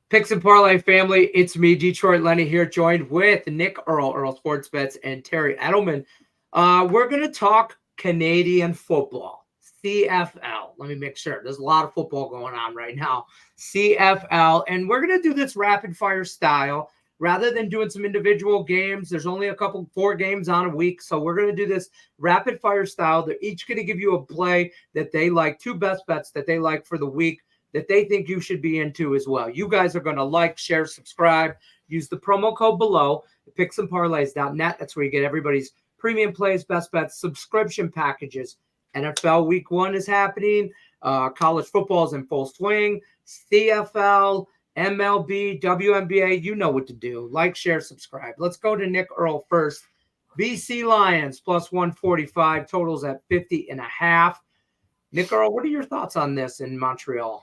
Picks and Parlay family, it's me, Detroit Lenny here, joined with Nick Earl Sports Bets, and Terry Edelman. We're going to talk Canadian football, CFL. Let me make sure. There's a lot of football going on right now. CFL, and we're going to do this rapid fire style. Rather than doing some individual games, there's only four games on a week. So we're going to do this rapid fire style. They're each going to give you a play that they like, two best bets that they like for the week that they think you should be into as well. You guys are going to like, share, subscribe, use the promo code below, picksandparlays.net. That's where you get everybody's premium plays, best bets, subscription packages. NFL week 1 is happening. College football is in full swing. CFL, MLB, WNBA, you know what to do. Like, share, subscribe. Let's go to Nick Earl first. BC Lions plus 145, totals at 50.5. Nick Earl, what are your thoughts on this in Montreal?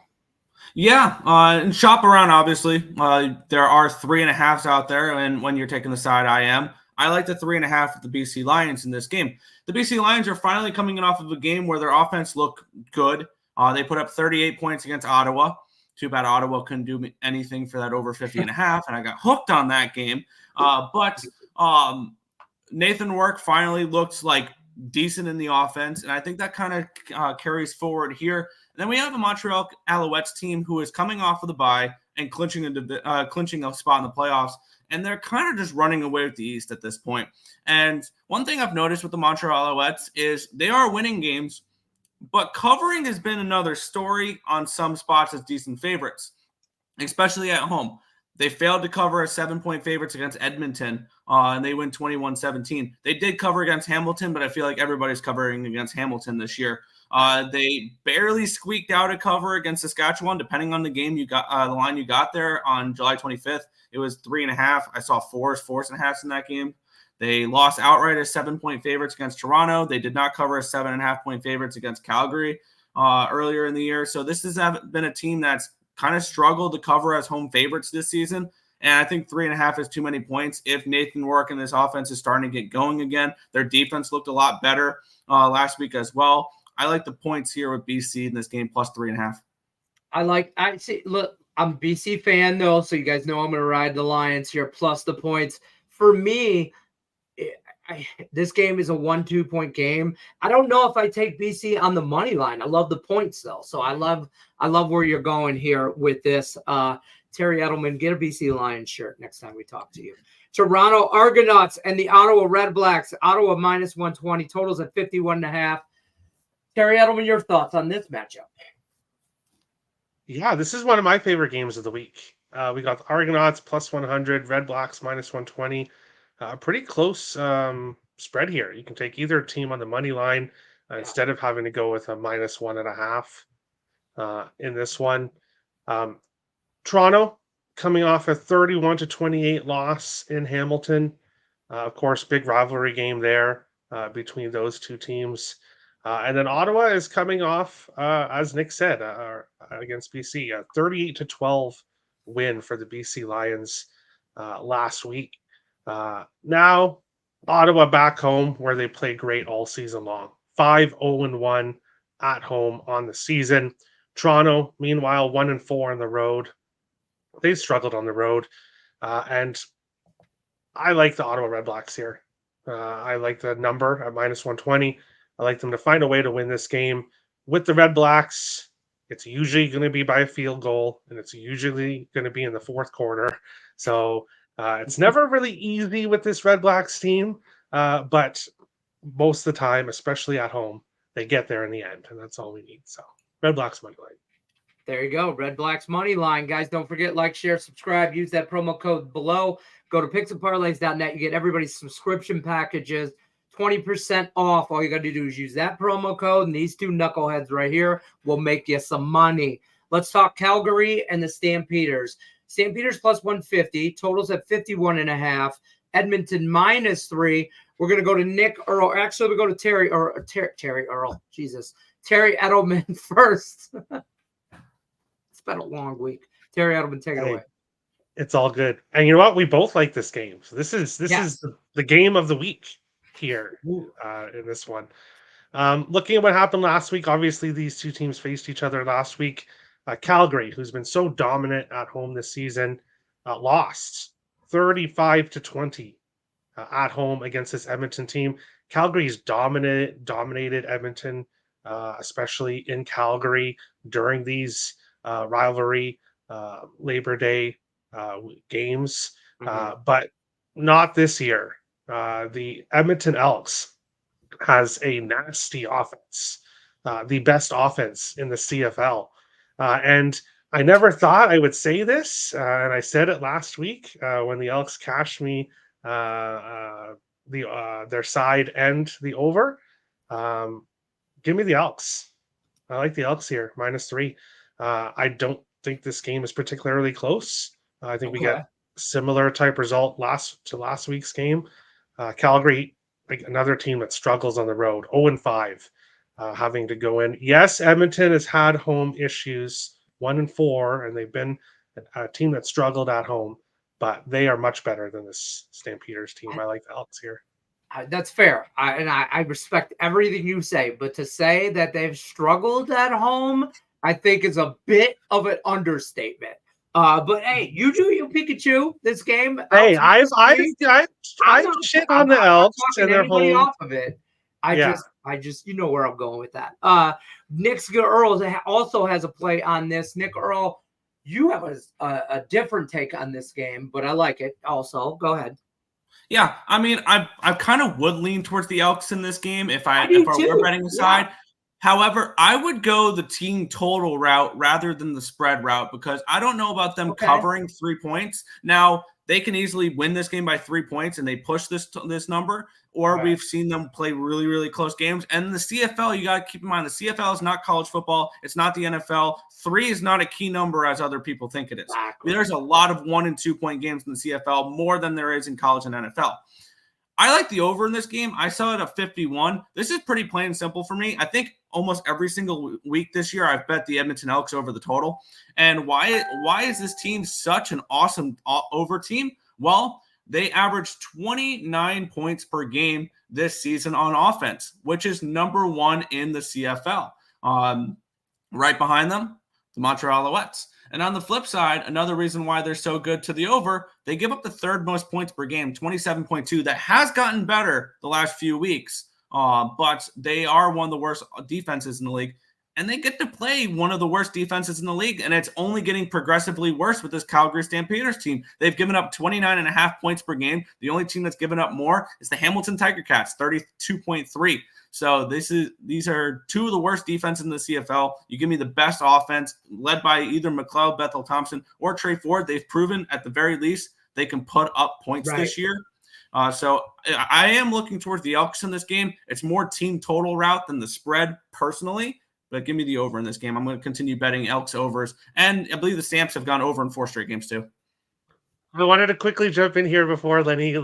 Yeah, and shop around, obviously. There are 3.5s out there, and when you're taking the side I like the 3.5 with the BC Lions in this game. The BC Lions are finally coming in off of a game where their offense looked good. They put up 38 points against Ottawa. Too bad Ottawa couldn't do anything for that over 50.5, and I got hooked on that game. But Nathan Work finally looks like decent in the offense, and I think that kind of carries forward here. And then we have a Montreal Alouettes team who is coming off of the bye and clinching a spot in the playoffs, and they're kind of just running away with the East at this point. And one thing I've noticed with the Montreal Alouettes is they are winning games, but covering has been another story on some spots as decent favorites, especially at home. They failed to cover as 7-point favorites against Edmonton, and they win 21-17. They did cover against Hamilton, but I feel like everybody's covering against Hamilton this year. They barely squeaked out a cover against Saskatchewan, depending on the game you got, the line you got there on July 25th. It was 3.5. I saw 4.5s in that game. They lost outright as 7-point favorites against Toronto. They did not cover as 7.5-point favorites against Calgary earlier in the year. So this has been a team that's kind of struggled to cover as home favorites this season. And I think 3.5 is too many points. If Nathan Work and this offense is starting to get going again, their defense looked a lot better last week as well. I like the points here with BC in this game plus 3.5. Look, I'm a BC fan though, so you guys know I'm going to ride the Lions here plus the points. For me, this game is a 1-2 point game. I don't know if I take BC on the money line. I love the points though, so I love where you're going here with this. Terry Edelman, get a BC Lions shirt next time we talk to you. Toronto Argonauts and the Ottawa Red Blacks. Ottawa minus 120, totals at 51.5. Terry Edelman, your thoughts on this matchup? Yeah, this is one of my favorite games of the week. We got the Argonauts plus 100, Red Blacks minus 120. Pretty close spread here. You can take either team on the money line instead of having to go with a minus 1.5 in this one. Toronto coming off a 31-28 loss in Hamilton. Of course, big rivalry game there between those two teams. And then Ottawa is coming off, as Nick said, against BC, a 38-12 win for the BC Lions last week. Now, Ottawa back home where they play great all season long. 5-0-1 at home on the season. Toronto, meanwhile, 1-4 on the road. They struggled on the road. And I like the Ottawa Red Blacks here. I like the number at minus 120. I like them to find a way to win this game. With the Red Blacks, it's usually going to be by a field goal, and it's usually going to be in the fourth quarter. So it's never really easy with this Red Blacks team, but most of the time, especially at home, they get there in the end, and that's all we need. So Red Blacks money line. There you go. Red Blacks money line. Guys, don't forget, like, share, subscribe. Use that promo code below. Go to picksandparlays.net. You get everybody's subscription packages. 20% off. All you got to do is use that promo code, and these two knuckleheads right here will make you some money. Let's talk Calgary and the Stampeders. Stampeders plus 150, totals at 51.5. Edmonton minus 3. We're going to go to Nick Earl. Actually, we go to Terry Earl. Jesus. Terry Edelman first. It's been a long week. Terry Edelman, take it away. It's all good. And you know what? We both like this game. So this is the game of the week here in this one. Looking at what happened last week, obviously these two teams faced each other last week. Calgary, who's been so dominant at home this season, lost 35-20 at home against this Edmonton team. Calgary's dominated Edmonton, especially in Calgary during these rivalry Labor Day games, but not this year. The Edmonton Elks has a nasty offense, the best offense in the CFL. And I never thought I would say this, and I said it last week when the Elks cashed me their side and the over. Give me the Elks. I like the Elks here, -3. I don't think this game is particularly close. I think we get similar type result to last week's game. Calgary, like another team that struggles on the road, 0-5, having to go in. Yes, Edmonton has had home issues, 1-4, and they've been a team that struggled at home, but they are much better than this Stampeders team. I like the Elks here. That's fair. I respect everything you say, but to say that they've struggled at home, I think is a bit of an understatement. But hey, you do you Pikachu this game. Hey, I've shit on the Elks and their home off of it. I just you know where I'm going with that. Nick Earl also has a play on this. Nick Earl, you have a different take on this game, but I like it also. Go ahead. Yeah, I mean, I kind of would lean towards the Elks in this game if I were betting aside. Yeah. However, I would go the team total route rather than the spread route because I don't know about them covering 3 points. Now, they can easily win this game by 3 points and they push this number, or we've seen them play really, really close games. And the CFL, you got to keep in mind, the CFL is not college football. It's not the NFL. 3 is not a key number as other people think it is. Exactly. There's a lot of 1 and 2 point games in the CFL, more than there is in college and NFL. I like the over in this game. I saw it at 51. This is pretty plain and simple for me. I think almost every single week this year, I've bet the Edmonton Elks over the total. And why is this team such an awesome over team? Well, they averaged 29 points per game this season on offense, which is number 1 in the CFL. Right behind them, the Montreal Alouettes. And on the flip side, another reason why they're so good to the over, they give up the 3rd most points per game, 27.2. That has gotten better the last few weeks, but they are one of the worst defenses in the league. And they get to play one of the worst defenses in the league, and it's only getting progressively worse with this Calgary Stampeders team. They've given up 29.5 points per game. The only team that's given up more is the Hamilton Tiger Cats, 32.3. So these are 2 of the worst defenses in the CFL. You give me the best offense led by either McLeod, Bethel Thompson, or Trey Ford. They've proven at the very least they can put up points this year. So I am looking towards the Elks in this game. It's more team total route than the spread personally, but give me the over in this game. I'm going to continue betting Elks overs. And I believe the Stamps have gone over in 4 straight games too. I wanted to quickly jump in here before Lenny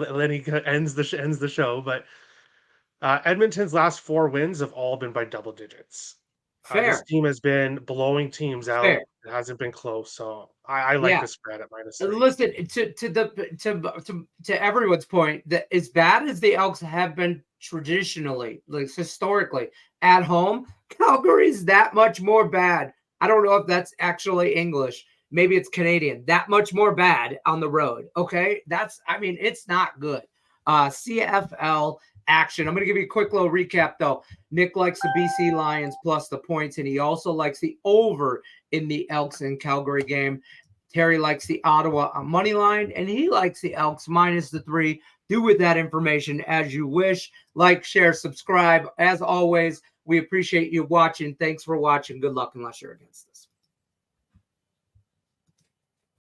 ends the show, but Edmonton's last 4 wins have all been by double digits. This team has been blowing teams out. Fair. It hasn't been close, so I like the spread at -3. Listen, to everyone's point, that as bad as the Elks have been traditionally, like historically, at home, Calgary's that much more bad. I don't know if that's actually English. Maybe it's Canadian. That much more bad on the road. Okay, it's not good. CFL action. I'm going to give you a quick little recap, though. Nick likes the BC Lions plus the points, and he also likes the over in the Elks and Calgary game. Terry likes the Ottawa money line, and he likes the Elks -3. Do with that information as you wish. Like, share, subscribe. As always, we appreciate you watching. Thanks for watching. Good luck unless you're against us.